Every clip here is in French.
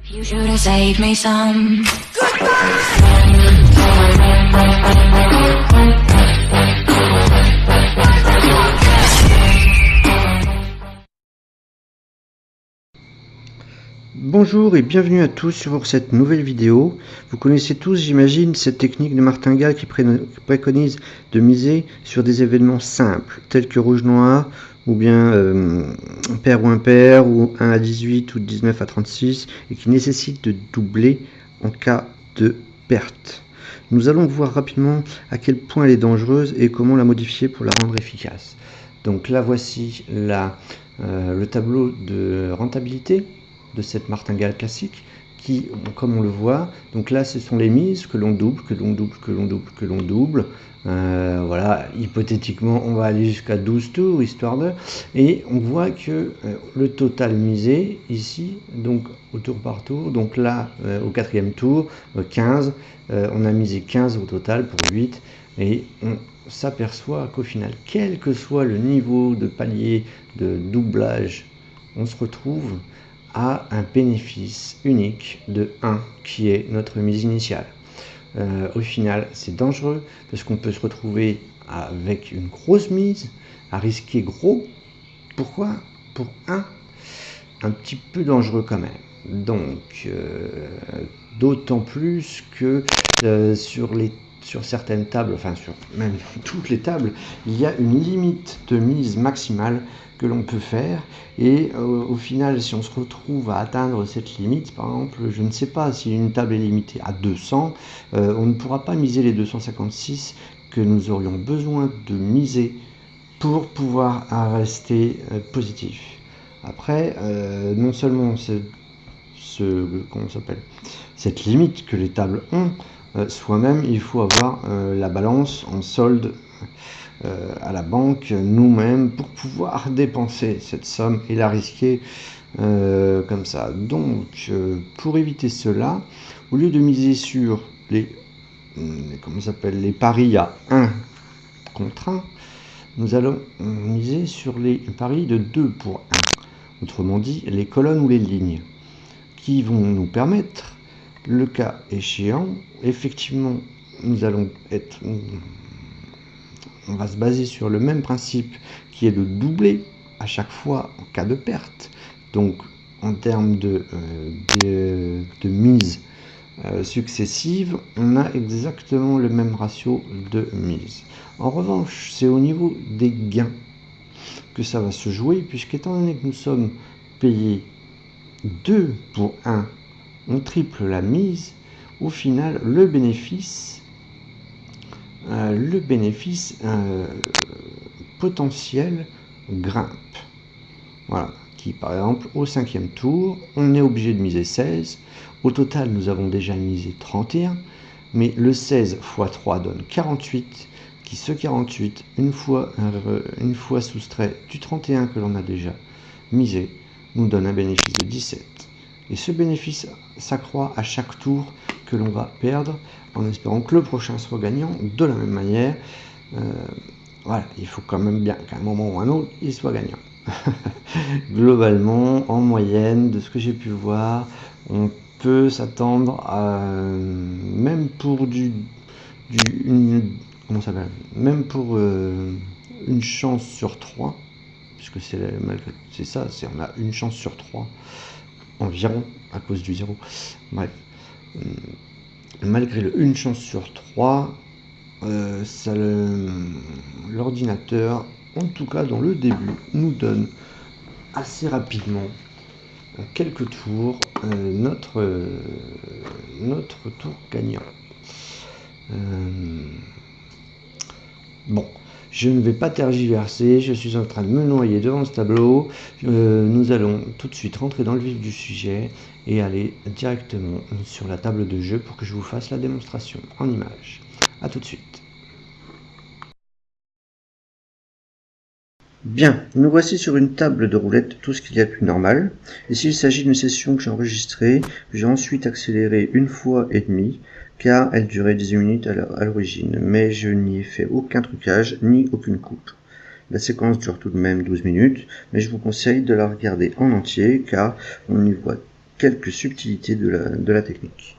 You should have saved me some. Bonjour et bienvenue à tous sur cette nouvelle vidéo. Vous connaissez tous, j'imagine, cette technique de martingale qui préconise de miser sur des événements simples, tels que rouge-noir, ou bien pair ou impair, ou 1 à 18 ou 19 à 36, et qui nécessite de doubler en cas de perte. Nous allons voir rapidement à quel point elle est dangereuse et comment la modifier pour la rendre efficace. Donc là voici le tableau de rentabilité de cette martingale classique qui, comme on le voit, donc là ce sont les mises que l'on double, que l'on double, que l'on double, que l'on double. Voilà, hypothétiquement on va aller jusqu'à 12 tours histoire de, et on voit que le total misé ici, donc au tour par tour, donc là au quatrième tour 15, on a misé 15 au total pour 8, et on s'aperçoit qu'au final, quel que soit le niveau de palier de doublage, on se retrouve à un bénéfice unique de 1 qui est notre mise initiale. Au final, c'est dangereux parce qu'on peut se retrouver avec une grosse mise, à risquer gros. Pourquoi? Pour un petit peu dangereux quand même. Donc, d'autant plus que sur certaines tables, enfin sur même toutes les tables, il y a une limite de mise maximale que l'on peut faire, et au final, si on se retrouve à atteindre cette limite, par exemple, je ne sais pas si une table est limitée à 200, on ne pourra pas miser les 256 que nous aurions besoin de miser pour pouvoir rester positif. Après, non seulement cette limite que les tables ont, soi-même, il faut avoir la balance en solde à la banque nous-mêmes pour pouvoir dépenser cette somme et la risquer comme ça. Donc, pour éviter cela, au lieu de miser sur les paris à 1 contre 1, nous allons miser sur les paris de 2 pour 1. Autrement dit, les colonnes ou les lignes qui vont nous permettre, le cas échéant, effectivement, on va se baser sur le même principe qui est de doubler à chaque fois en cas de perte. Donc, en termes de mise successive, on a exactement le même ratio de mise. En revanche, c'est au niveau des gains que ça va se jouer, puisqu'étant donné que nous sommes payés 2 pour 1, on triple la mise. Au final, le bénéfice potentiel grimpe. Voilà, qui par exemple au 5e tour, on est obligé de miser 16. Au total, nous avons déjà misé 31, mais le 16 x 3 donne 48, qui ce 48, une fois soustrait du 31 que l'on a déjà misé, nous donne un bénéfice de 17. Et ce bénéfice s'accroît à chaque tour que l'on va perdre, en espérant que le prochain soit gagnant de la même manière. Voilà, il faut quand même bien qu'à un moment ou un autre, il soit gagnant. Globalement, en moyenne, de ce que j'ai pu voir, on peut s'attendre à, même pour même pour une chance sur 3, puisque c'est ça, on a une chance sur 3 environ à cause du 0. Bref, malgré une chance sur 3, l'ordinateur, en tout cas dans le début, nous donne assez rapidement, en quelques tours, notre tour gagnant. Bon, je ne vais pas tergiverser, je suis en train de me noyer devant ce tableau. Nous allons tout de suite rentrer dans le vif du sujet et aller directement sur la table de jeu pour que je vous fasse la démonstration en images. A tout de suite. Bien, nous voici sur une table de roulette, tout ce qu'il y a de plus normal. Ici, il s'agit d'une session que j'ai enregistrée, que j'ai ensuite accélérée 1,5 fois, car elle durait 18 minutes à l'origine, mais je n'y ai fait aucun trucage, ni aucune coupe. La séquence dure tout de même 12 minutes, mais je vous conseille de la regarder en entier, car on y voit quelques subtilités de la technique.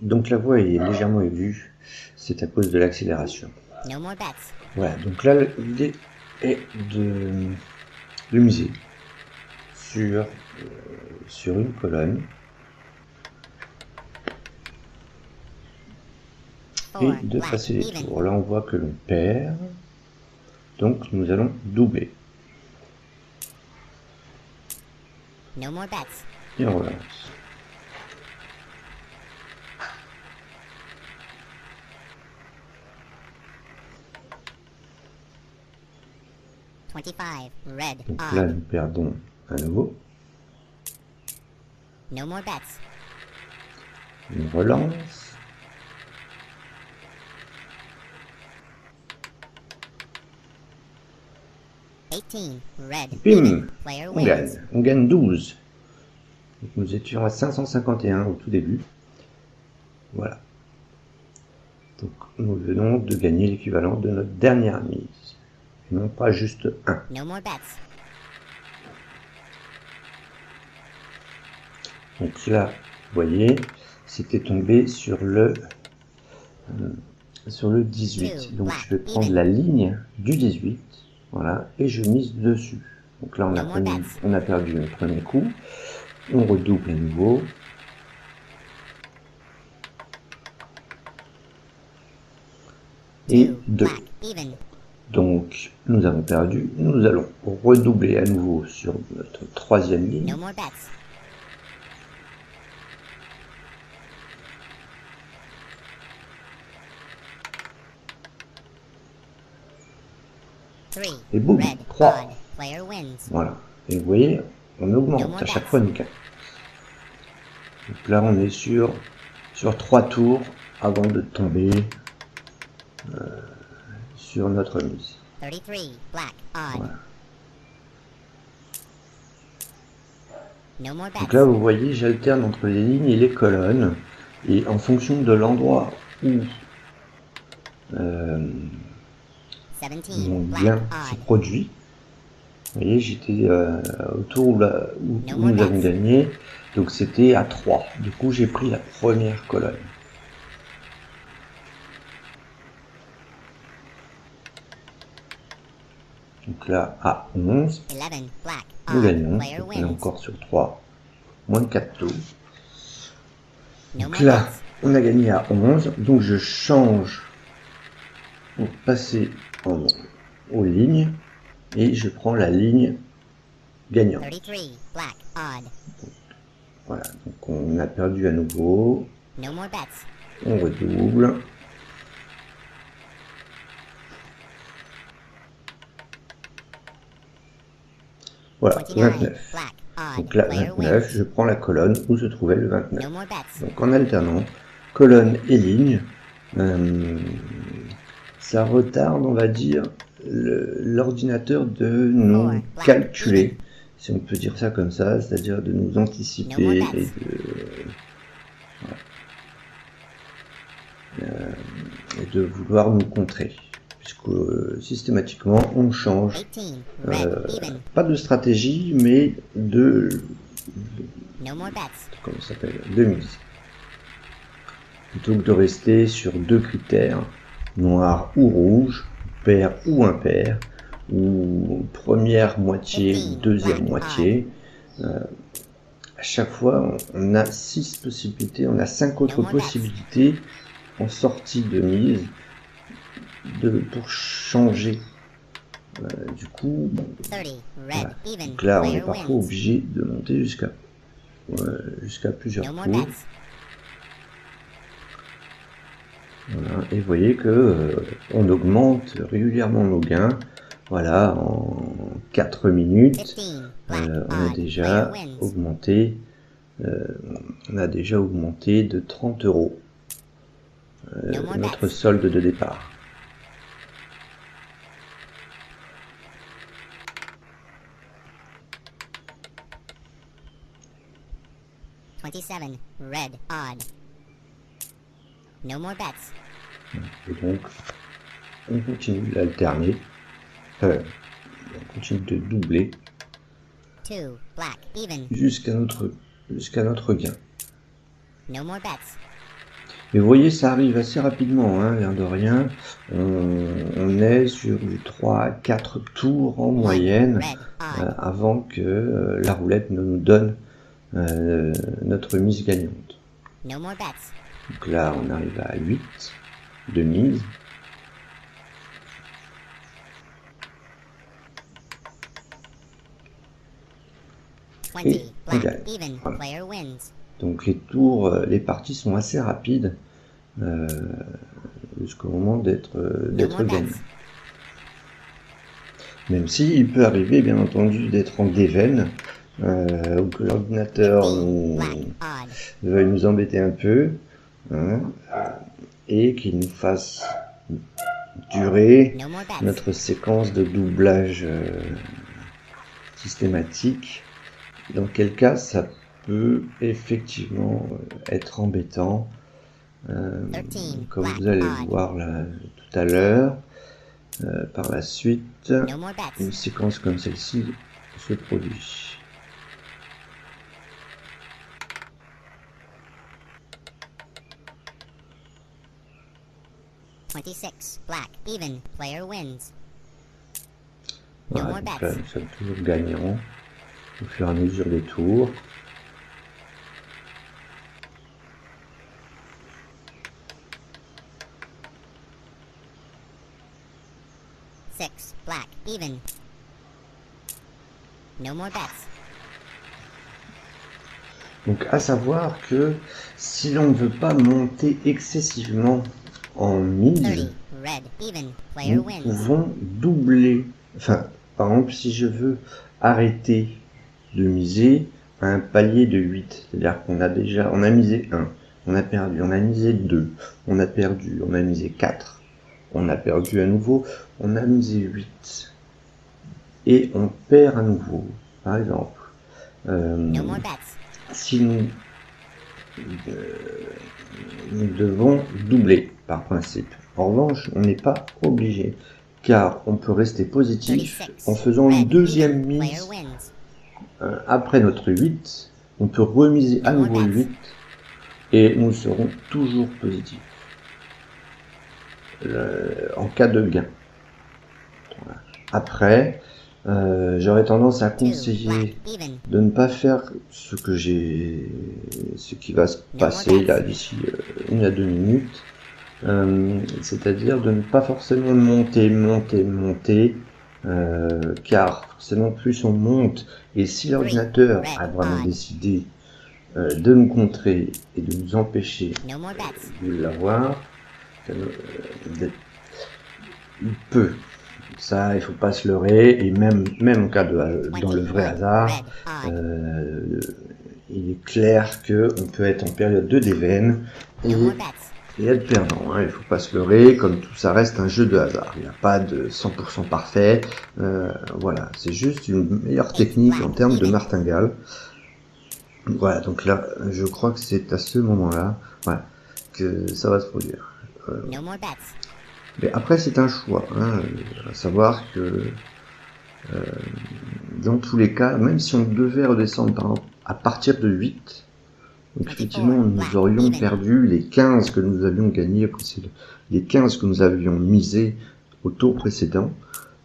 Donc la voix est légèrement aiguë, c'est à cause de l'accélération. Voilà, donc là l'idée est de miser sur une colonne et de passer les tours. Là on voit que l'on perd, donc nous allons doubler. Et on relance. Donc là nous perdons à nouveau. On relance. Bim, on gagne 12. Donc nous étions à 551 au tout début. Voilà. Donc nous venons de gagner l'équivalent de notre dernière mise. Et non pas juste 1. Donc là, vous voyez, c'était tombé sur le 18. Donc je vais prendre la ligne du 18. Voilà, et je mise dessus. Donc là, on a perdu le premier coup. On redouble à nouveau. Et 2. Donc, nous avons perdu. Nous allons redoubler à nouveau sur notre troisième ligne. Et boum, 3. Voilà. Et vous voyez, on augmente à chaque fois une carte. Donc là, on est sur 3 tours avant de tomber sur notre mise. Voilà. Donc là, vous voyez, j'alterne entre les lignes et les colonnes. Et en fonction de l'endroit où mon gain se produit, vous voyez, j'étais au tour où nous avons gagné, donc c'était à 3. Du coup, j'ai pris la première colonne. Donc là, à 11, nous gagnons, donc on est encore sur 3, moins de 4 tours. Donc là, on a gagné à 11, donc je change pour passer aux lignes, et je prends la ligne gagnante. Voilà, donc on a perdu à nouveau, on redouble. Voilà, 29. Donc là, 29, je prends la colonne où se trouvait le 29. Donc en alternant colonne et ligne, ça retarde, on va dire, l'ordinateur de nous calculer, si on peut dire ça comme ça, c'est-à-dire de nous anticiper et de vouloir nous contrer. Puisque systématiquement on change, pas de stratégie, mais comment ça s'appelle, de mise. Plutôt que de rester sur 2 critères, noir ou rouge, pair ou impair, ou première moitié ou deuxième moitié, à chaque fois on a 6 possibilités, on a 5 autres possibilités en sortie de mise pour changer. Du coup, voilà. Donc là on est parfois obligé de monter jusqu'à plusieurs tours. Voilà. Et vous voyez que on augmente régulièrement nos gains. Voilà, en 4 minutes, on a déjà augmenté de 30 € notre solde de départ. Red odd. No more bets. Et donc, on continue d'alterner, on continue de doubler 2, black, even. jusqu'à notre gain. No more bets. Et vous voyez, ça arrive assez rapidement, hein, l'air de rien. On est sur du 3-4 tours en moyenne Red, odd. avant que la roulette ne nous donne notre mise gagnante. No more bets. Donc là, on arrive à 8 de mise. Et 20, on black, gagne. even. Voilà. Player wins. Donc les tours, les parties sont assez rapides jusqu'au moment d'être No more gagné. bets. Même si il peut arriver, bien entendu, d'être en déveine, ou que l'ordinateur 15, black, odd. veuille nous embêter un peu, hein, et qu'il nous fasse durer No more bets. notre séquence de doublage systématique, dans quel cas ça peut effectivement être embêtant, 13, comme black, vous allez le odd. voir là, tout à l'heure. Par la suite, No more une bets. séquence comme celle-ci se produit. $26, black, even. Player wins. Voilà, No more donc là, bets. nous sommes toujours gagnants au fur et à mesure des tours. $6, black, even. No more bets. Donc à savoir que si l'on ne veut pas monter excessivement en mise, 30, red, even. Player nous wins. pouvons doubler. Enfin, par exemple, si je veux arrêter de miser à un palier de 8, c'est-à-dire qu'on a misé 1, on a perdu, on a misé 2, on a perdu, on a misé 4, on a perdu à nouveau, on a misé 8, et on perd à nouveau, par exemple. No more bets. Si nous devons doubler par principe. En revanche, on n'est pas obligé, car on peut rester positif 36, en faisant une red, deuxième even. Player mise wins. après notre 8. On peut remiser à No more nouveau le bets. 8 et nous serons toujours positifs en cas de gain. Voilà. Après, j'aurais tendance à 2, conseiller black, even. de ne pas faire ce qui va se passer là d'ici 1 à 2 minutes, c'est-à-dire de ne pas forcément monter, car forcément plus on monte, et si l'ordinateur red, a vraiment odd. décidé de nous contrer et de nous empêcher No more bets. de l'avoir, il peut. Ça, il faut pas se leurrer, et même en cas dans le vrai 21, hasard, red, odd. il est clair que on peut être en période de déveine No more bets. et être perdant. Hein. Il faut pas se leurrer, comme tout ça reste un jeu de hasard. Il n'y a pas de 100% parfait. Voilà, c'est juste une meilleure technique en termes de martingale. Voilà, donc là, je crois que c'est à ce moment-là, voilà, que ça va se produire. No more bets. Mais après, c'est un choix, hein, à savoir que dans tous les cas, même si on devait redescendre par exemple, à partir de 8, donc effectivement, nous aurions perdu les 15 que nous avions gagnés, les 15 que nous avions misés au tour précédent,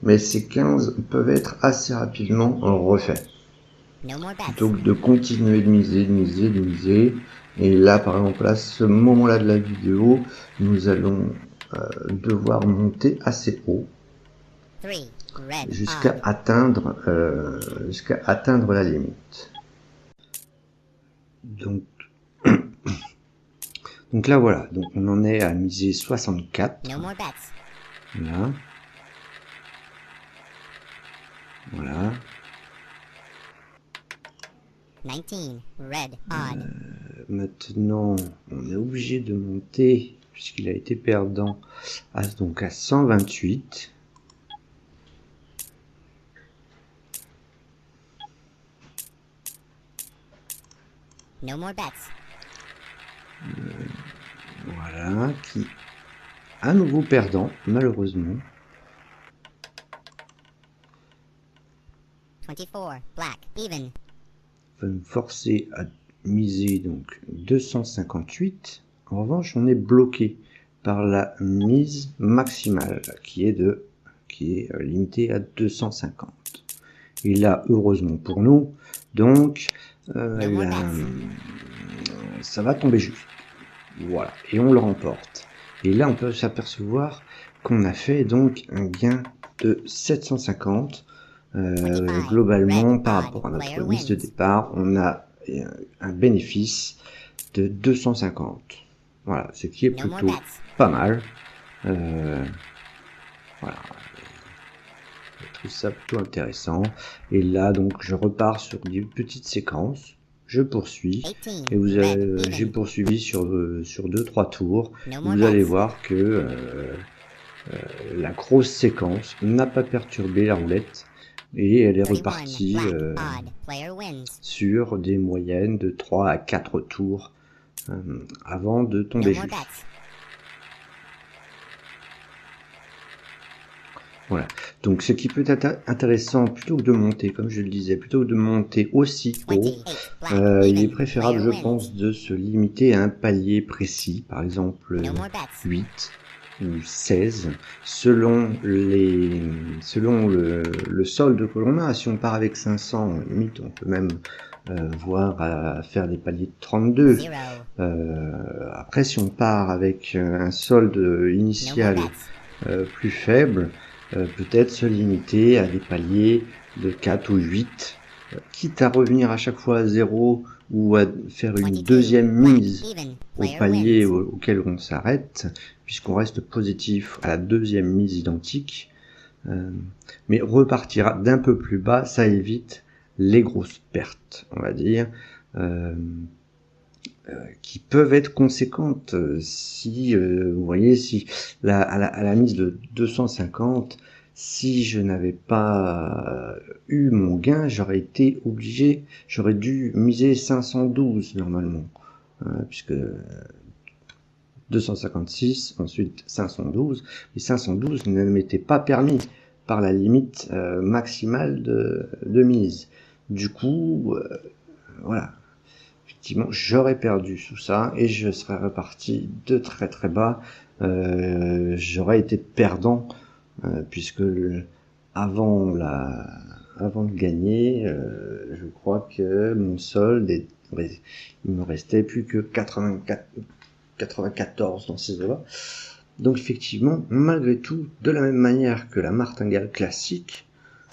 mais ces 15 peuvent être assez rapidement refaits. No more bets. Plutôt que de continuer de miser, et là, par exemple, à ce moment-là de la vidéo, nous allons devoir monter assez haut, 3, red, jusqu'à odd. atteindre la limite. Donc là voilà, donc on en est à miser 64. No more bets. Là. Voilà. 19, red, odd. Maintenant, on est obligé de monter, puisqu'il a été perdant, donc à 128. No more bets. Voilà, qui à nouveau perdant, malheureusement. 24. Black. Even. Va me forcer à miser donc 258. En revanche, on est bloqué par la mise maximale qui est limitée à 250. Et là, heureusement pour nous, donc ça va tomber juste. Voilà, et on le remporte. Et là, on peut s'apercevoir qu'on a fait donc un gain de 750. Globalement, par rapport à notre mise de départ, on a un bénéfice de 250. Voilà, ce qui est plutôt pas mal. Voilà, je trouve ça plutôt intéressant. Et là, donc, je repars sur une petite séquence. Je poursuis et j'ai poursuivi sur 2-3 tours. Vous allez voir que la grosse séquence n'a pas perturbé la roulette et elle est repartie sur des moyennes de 3 à 4 tours avant de tomber juste. Voilà, donc ce qui peut être intéressant, plutôt que de monter, comme je le disais, plutôt que de monter aussi haut, il est préférable, je pense, de se limiter à un palier précis, par exemple 8 ou 16, selon le solde que l'on a. Si on part avec 500, limite, on peut même voir à faire des paliers de 32. Après, si on part avec un solde initial plus faible, peut-être se limiter à des paliers de 4 ou 8, quitte à revenir à chaque fois à 0 ou à faire une deuxième mise au palier auquel on s'arrête, puisqu'on reste positif à la deuxième mise identique, mais repartira d'un peu plus bas, ça évite les grosses pertes, on va dire, qui peuvent être conséquentes. Si vous voyez, si à la mise de 250, si je n'avais pas eu mon gain, j'aurais dû miser 512 normalement, puisque 256, ensuite 512, et 512 ne m'était pas permis par la limite maximale de mise. Du coup, voilà. Effectivement, j'aurais perdu tout ça et je serais reparti de très très bas. J'aurais été perdant puisque avant de gagner, je crois que mon solde il me restait plus que 94 dans ces eaux-là. Donc effectivement, malgré tout, de la même manière que la martingale classique,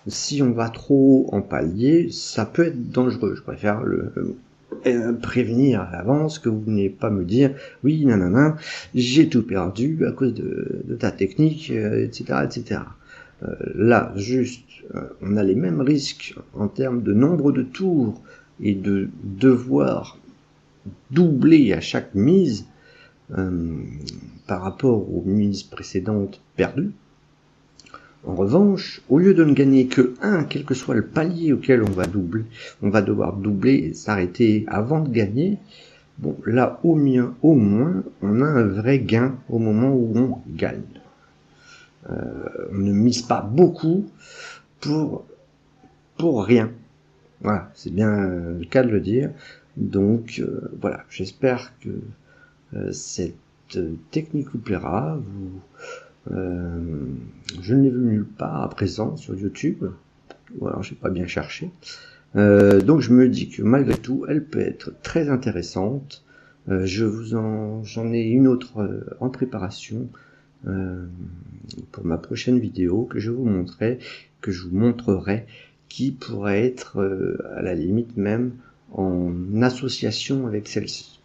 si on va trop haut en palier, ça peut être dangereux. Je préfère prévenir à l'avance, que vous n'ayez pas me dire oui nanana j'ai tout perdu à cause de ta technique, etc. etc. Là juste on a les mêmes risques en termes de nombre de tours et de devoir doubler à chaque mise par rapport aux mises précédentes perdues. En revanche, au lieu de ne gagner que 1, quel que soit le palier auquel on va devoir doubler et s'arrêter avant de gagner, bon, là, au moins, on a un vrai gain au moment où on gagne. On ne mise pas beaucoup pour rien. Voilà, c'est bien le cas de le dire. Donc, voilà, j'espère que cette technique vous plaira. Je ne l'ai vu nulle part à présent sur YouTube, ou alors j'ai pas bien cherché. Donc je me dis que malgré tout, elle peut être très intéressante. J'en ai une autre en préparation pour ma prochaine vidéo que je vous montrerai, qui pourrait être à la limite même en association avec celle-ci.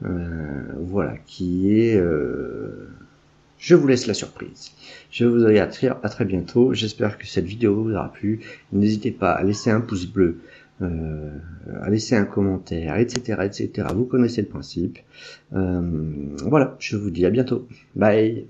Voilà, qui est... Je vous laisse la surprise. Je vous dis à très bientôt. J'espère que cette vidéo vous aura plu. N'hésitez pas à laisser un pouce bleu, à laisser un commentaire, etc., etc. Vous connaissez le principe. Voilà, je vous dis à bientôt. Bye.